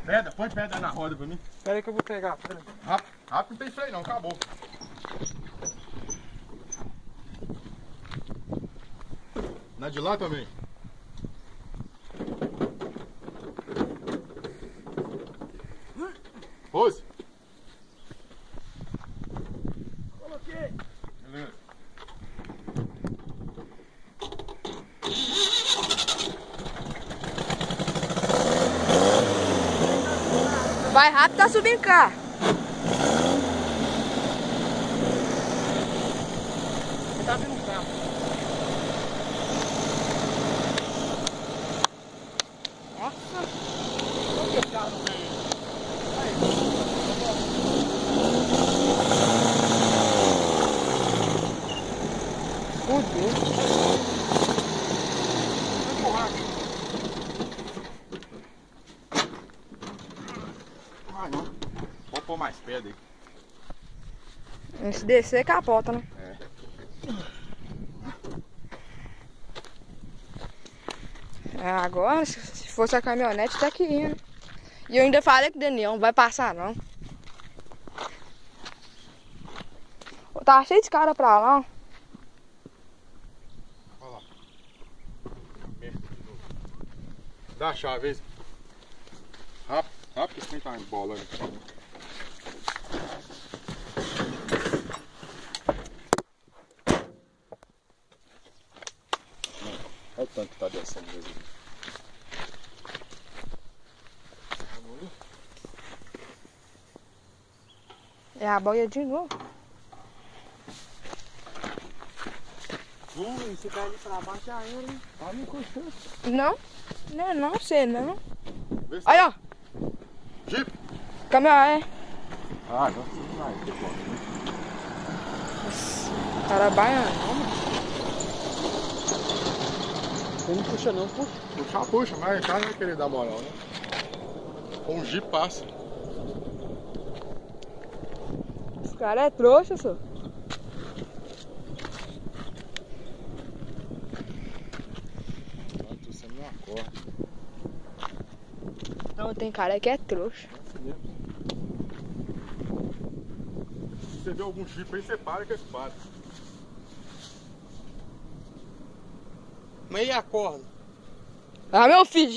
Pedra, põe pedra na roda pra mim. Pera aí que eu vou pegar. Pera aí. Rápido, rápido, não tem freio não, acabou. Na de lá também. Rose. Coloquei. Beleza. Vai rápido, tá subindo cá. Ele tá vindo um carro. Nossa. Por que o carro não vem? Fudeu. Vou empurrar aqui. Ah, não. Vou pôr mais pedra aí. Se descer, capota, né? Agora, se fosse a caminhonete, tá aqui indo. E eu ainda falei com o Daniel, não vai passar não. Tá cheio de cara pra lá. Olha lá. Merda de novo. Dá a chave aí. Rápido, rápido que esse trem tá embolando. Olha o tanto que tá descendo mesmo. É a boia de novo. Se cair ali pra baixo já era, hein? Tá me encostando. Não, não sei não. Vê se Aí, ó. Jeep. Caminhão, Ah, não precisa mais. Cara baiano. Você não puxa não, puxa. Puxa, mas o cara não vai querer dar moral, né? Com um Jeep passa. Esse cara é trouxa, só. Você não acorda. Não, tem cara que é trouxa. Se você vê algum Jeep aí, você para que eles param. Mas e a corda? Ah, meu filho.